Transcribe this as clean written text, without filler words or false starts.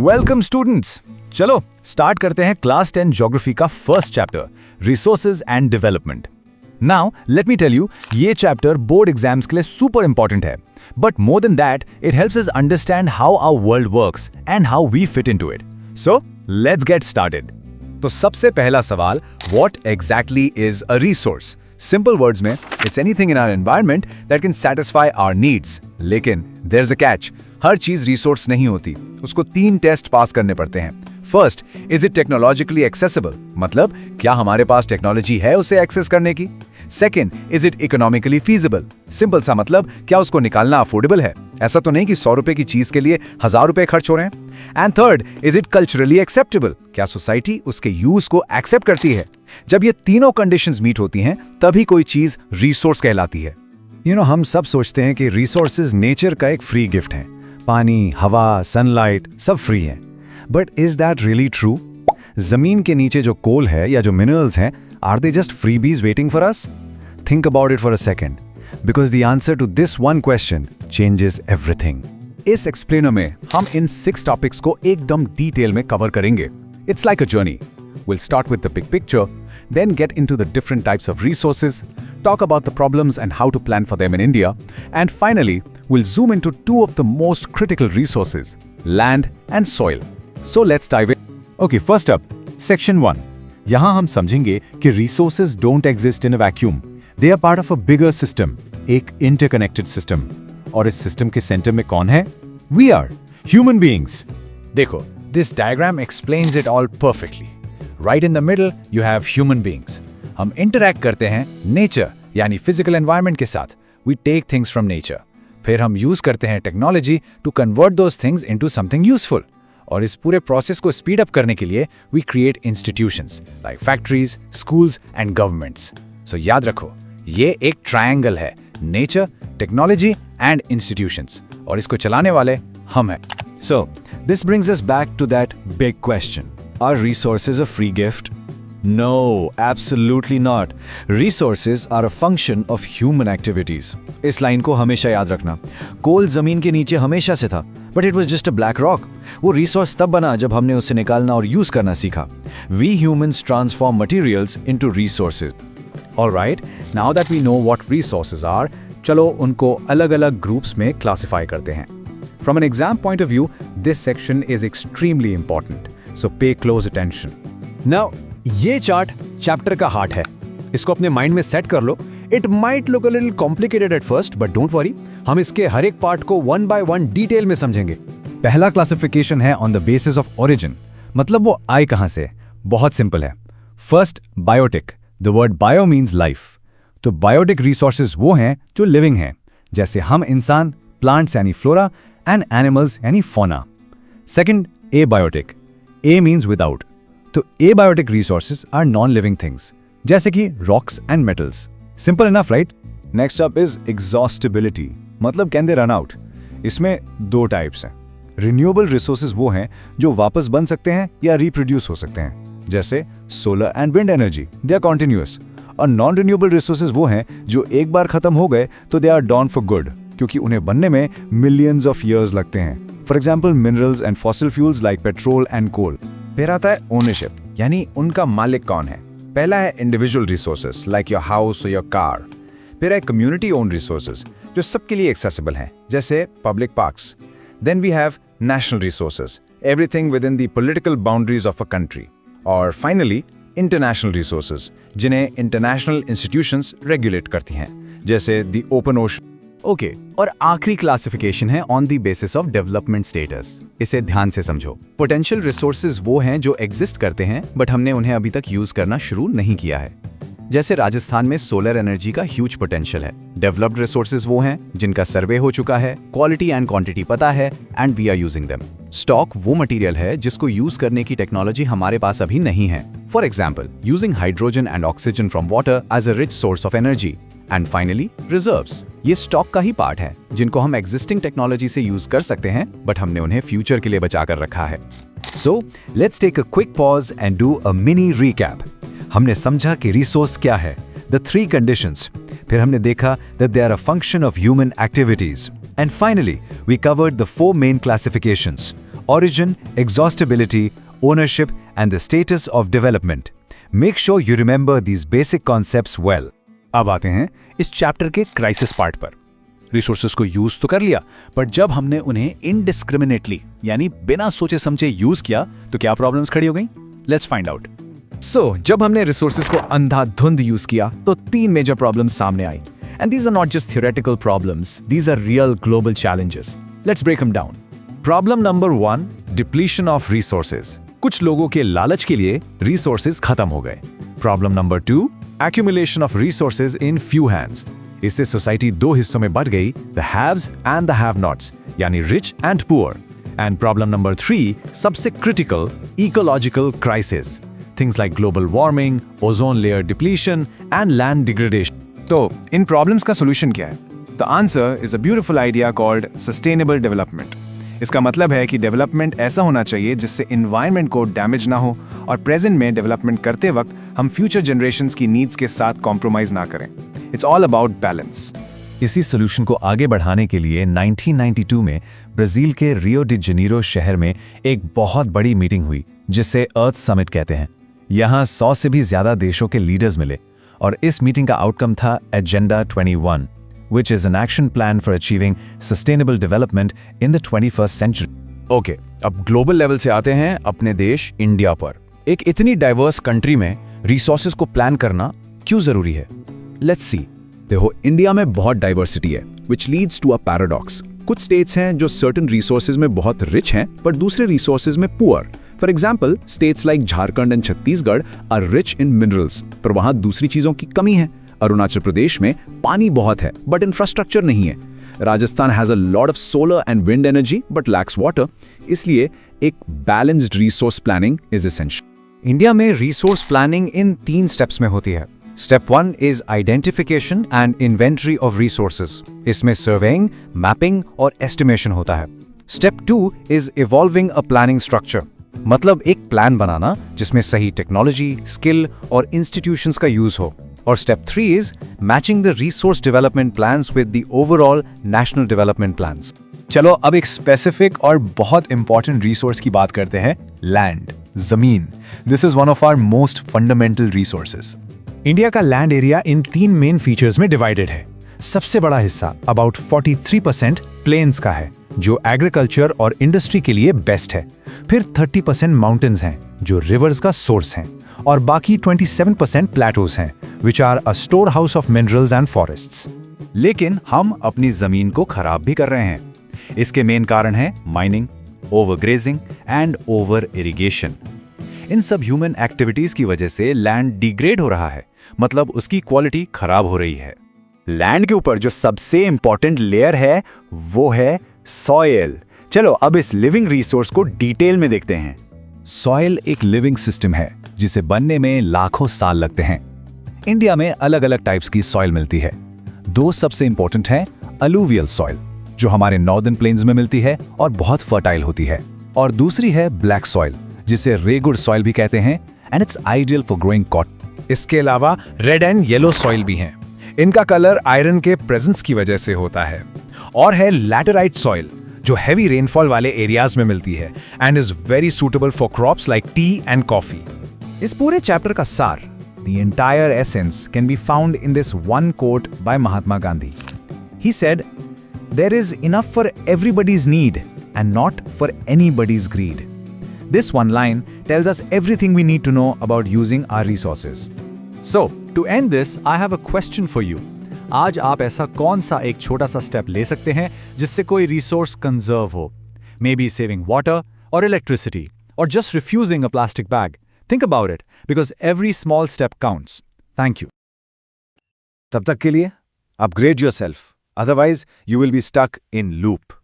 Welcome students. चलो start करते हैं क्लास 10 ज्योग्राफी का first chapter, resources and development. Now let me tell you, ये चैप्टर बोर्ड एग्जाम्स के लिए सुपर इंपॉर्टेंट है, but more than that it helps us understand how our world works and how we fit into it. So let's get started. तो सबसे पहला सवाल, what exactly is a resource? Simple words में, it's anything in our environment that can satisfy our needs. लेकिन there is a catch, हर चीज resource नहीं होती, उसको 3 टेस्ट पास करने पड़ते हैं। First, is it technologically accessible, मतलब क्या हमारे पास टेक्नोलॉजी है उसे एक्सेस करने की। Second, is it economically feasible, simple सा मतलब क्या उसको निकालना अफोर्डेबल है, ऐसा तो नहीं कि 100 रुपए की चीज के लिए 1000 रुपए खर्च हो रहे हैं। And third, is it culturally acceptable, क्या सोसाइटी उसके यूज को एक्सेप्ट करती है। जब ये तीनों कंडीशंस मीट होती हैं तभी कोई चीज रिसोर्स कहलाती है। हम सब सोचते हैं कि रिसोर्सेज नेचर का एक फ्री गिफ्ट है, पानी, हवा, सनलाइट सब फ्री है। But is that really true? जमीन के नीचे जो कोल है या जो मिनरल्स हैं, are they just freebies waiting for us? Think about it for a second, because the answer to this one question changes everything. इस एक्सप्लेनर में हम इन 6 टॉपिक्स को एकदम डिटेल में कवर करेंगे। It's like a journey. We'll start with the big picture, then get into the different types of resources, talk about the problems and how to plan for them in India, and finally, we'll zoom into 2 of the most critical resources, land and soil. So let's dive in. Okay, first up, Section 1. यहाँ हम समझेंगे कि resources don't exist in a vacuum. They are part of a bigger system, एक interconnected system. और इस system के center में कौन है? We are, human beings. देखो, this diagram explains it all perfectly. Right in the middle, you have human beings. हम interact करते हैं nature यानी physical environment के साथ. We take things from nature. फिर हम use करते हैं technology to convert those things into something useful. और इस पूरे process को speed up करने के लिए we create institutions like factories, schools and governments. So याद रखो, ये एक triangle है, nature, technology and institutions. और इसको चलाने वाले हम हैं. So, this brings us back to that big question. Are resources a free gift? No, absolutely not. Resources are a function of human activities. इस लाइन को हमेशा याद रखना। कोल जमीन के नीचे हमेशा से था, but it was just a black rock. वो रिसोर्स तब बना जब हमने उसे निकालना और यूज करना सीखा। We humans transform materials into resources. All right, now that we know what resources are, चलो उनको अलग-अलग ग्रुप्स में क्लासिफाई करते हैं। From an exam point of view, this section is extremely important. So pay close attention. Now, ये chart chapter का heart है। इसको अपने माइंड में सेट कर लो। It might look a little complicated at first, but don't worry. हम इसके हर एक पार्ट को 1 by 1 डिटेल में समझेंगे। पहला क्लासिफिकेशन है on the basis of origin, मतलब वो आए कहां से। बहुत सिंपल है। First, biotic. The word bio means life. तो बायोटिक रिसोर्सेज वो हैं जो लिविंग हैं, जैसे हम इंसान, प्लांट्स यानी फ्लोरा एंड एनिमल्स यानी fauna. Second, abiotic. A means without. तो abiotic resources are non-living things, जैसे कि rocks and metals. Simple enough, right? Next up is exhaustibility, मतलब can they run out? इसमें 2 टाइप्स हैं। Renewable resources वो हैं जो वापस बन सकते हैं या reproduce हो सकते हैं, जैसे solar and wind energy, they are continuous. और non-renewable resources वो हैं जो एक बार खत्म हो गए तो they are gone for good, क्योंकि उन्हें बनने में millions of years लगते हैं। For example, minerals and fossil fuels like petrol and coal. फिर आता है ownership, यानी उनका मालिक कौन है। पहला है individual resources like your house or your car. फिर है community owned resources जो सबके लिए accessible हैं, जैसे public parks. Then we have national resources, everything within the political boundaries of a country. और finally, international resources, जिन्हें international institutions regulate करती हैं, जैसे the open ocean. ओके, और आखिरी क्लासिफिकेशन है on the basis of development status. इसे ध्यान से समझो। पोटेंशियल रिसोर्सेज वो हैं जो एग्जिस्ट करते हैं बट हमने उन्हें अभी तक यूज करना शुरू नहीं किया है। जैसे राजस्थान में सोलर एनर्जी का ह्यूज पोटेंशियल है। डेवलप्ड रिसोर्सेज वो हैं जिनका सर्वे हो चुका है, क्वालिटी एंड क्वांटिटी पता है and we are using them. Stock वो मटेरियल है जिसको यूज करने की टेक्नोलॉजी हमारे पास अभी नहीं है। For example, using hydrogen and oxygen from water as a rich source of energy. And finally, reserves. ये स्टॉक का ही पार्ट है जिनको हम एग्जिस्टिंग टेक्नोलॉजी से यूज कर सकते हैं बट हमने उन्हें फ्यूचर के लिए बचा कर रखा है। So let's take a quick pause and do a mini recap. हमने समझा कि रिसोर्स क्या है, द 3 कंडीशंस। फिर हमने देखा that they are a function of human activities. And finally we covered the 4 main classifications origin, exhaustibility, ownership, and the status of development. Make sure you remember these basic concepts well. अब आते हैं इस chapter के crisis part पर। Resources को use तो कर लिया, बट जब हमने उन्हें इनडिस्क्रिमिनेटली यानी बिना सोचे समझे यूज किया तो क्या प्रॉब्लम्स खड़ी हो गई? Let's find out. जब हमने रिसोर्सेज को अंधाधुंध यूज किया तो 3 मेजर प्रॉब्लम्स सामने आई। And these are not just theoretical problems, these are real global challenges. Let's break them down. Problem number 1, depletion of resources. कुछ लोगों के लालच के लिए रिसोर्सेज खत्म हो गए। Problem number 2, accumulation of resources in few hands. इससे सोसाइटी 2 हिस्सों में बट गई, the haves and the have-nots, यानी rich and poor. And problem number 3, सबसे critical, ecological crisis. Things like global warming, ozone layer depletion, and land degradation. तो इन problems का solution क्या है? The answer is a beautiful idea called sustainable development. इसका मतलब है कि डेवलपमेंट ऐसा होना चाहिए जिससे एनवायरनमेंट को डैमेज ना हो और प्रेजेंट में डेवलपमेंट करते वक्त हम फ्यूचर जनरेशंस की नीड्स के साथ कॉम्प्रोमाइज ना करें। It's all about balance. इसी सोल्यूशन को आगे बढ़ाने के लिए 1992 में ब्राजील के रियो डी जेनेरो शहर में एक बहुत बड़ी मीटिंग हुई जिसे अर्थ समिट कहते हैं। यहाँ 100 से भी ज्यादा देशों के लीडर्स मिले और इस मीटिंग का आउटकम था agenda 21, which is an action plan for achieving sustainable development in the 21st century. Okay, अब ग्लोबल लेवल से आते हैं अपने देश इंडिया पर। एक इतनी डाइवर्स कंट्री में रिसोर्सेज को प्लान करना क्यों जरूरी है? Let's see. देखो, इंडिया में बहुत डाइवर्सिटी है, which leads to a paradox. कुछ स्टेट्स हैं जो सर्टेन रिसोर्सेज में बहुत रिच हैं, पर दूसरे रिसोर्सेज में poor. For example, states like Jharkhand and Chhattisgarh are rich in minerals, पर वहां दूसरी चीजों की कमी है। अरुणाचल प्रदेश में पानी बहुत है बट इंफ्रास्ट्रक्चर नहीं है। Rajasthan has a lot of solar and wind energy but lakhs water. इसलिए एक balanced resource planning is essential. India में रिसोर्स प्लानिंग इन 3 स्टेप्स में होती है। Step 1 is identification and inventory of resources. इसमें सर्वेइंग, मैपिंग और एस्टिमेशन होता है। Step 2 is evolving a planning structure, मतलब एक प्लान बनाना जिसमें सही टेक्नोलॉजी, स्किल और इंस्टीट्यूशंस का यूज हो। और step 3 is matching the resource development plans with the overall national development plans. चलो अब एक स्पेसिफिक और बहुत इंपॉर्टेंट रिसोर्स की बात करते हैं, लैंड, जमीन। This is one of our most fundamental resources. India का land area in 3 main features में डिवाइडेड है। सबसे बड़ा हिस्सा अबाउट 43% प्लेन्स का है, जो एग्रीकल्चर और इंडस्ट्री के लिए बेस्ट है। फिर 30% माउंटेन्स हैं, जो रिवर्स का सोर्स हैं, और बाकी 27% प्लेटोज हैं, which are a store house of minerals and forests. लेकिन हम अपनी जमीन को खराब भी कर रहे हैं। इसके मेन कारण है mining, overgrazing and over irrigation. इन सब ह्यूमन एक्टिविटीज की वजह से लैंड डिग्रेड हो रहा है, मतलब उसकी क्वालिटी खराब हो रही है। लैंड के ऊपर जो सबसे इंपॉर्टेंट लेयर है वो है सॉयल। चलो अब इस लिविंग रिसोर्स को डिटेल में देखते हैं। सॉइल एक लिविंग सिस्टम है जिसे बनने में लाखों साल लगते हैं। इंडिया में अलग अलग टाइप्स की सॉइल मिलती है। 2 सबसे इंपॉर्टेंट हैं, अलूवियल सॉइल जो हमारे नॉर्दर्न प्लेन्स में मिलती है और बहुत फर्टाइल होती है, और दूसरी है ब्लैक सॉइल जिसे रेगुड सॉइल भी कहते हैं, and it's ideal for growing cotton. इसके अलावा रेड एंड येलो सॉइल भी हैं। इनका कलर आयरन के प्रेजेंस की वजह से होता है। और है लैटेराइट सॉइल जो हैवी रेनफॉल वाले एरियाज में मिलती है and is very suitable for crops like T and coffee. इस पूरे चैप्टर का सार, the entire essence, can be found in this one quote by Mahatma Gandhi. He said, "There is enough for everybody's need and not for anybody's greed." This one line tells us everything we need to know about using our resources. So, to end this, I have a question for you. आज आप ऐसा कौन सा एक छोटा सा step ले सकते हैं जिससे कोई रिसोर्स कंजर्व हो? Maybe saving water or electricity, or just refusing a plastic bag. Think about it, because every small step counts. Thank you. तब तक के लिए upgrade yourself, otherwise you will be stuck in loop.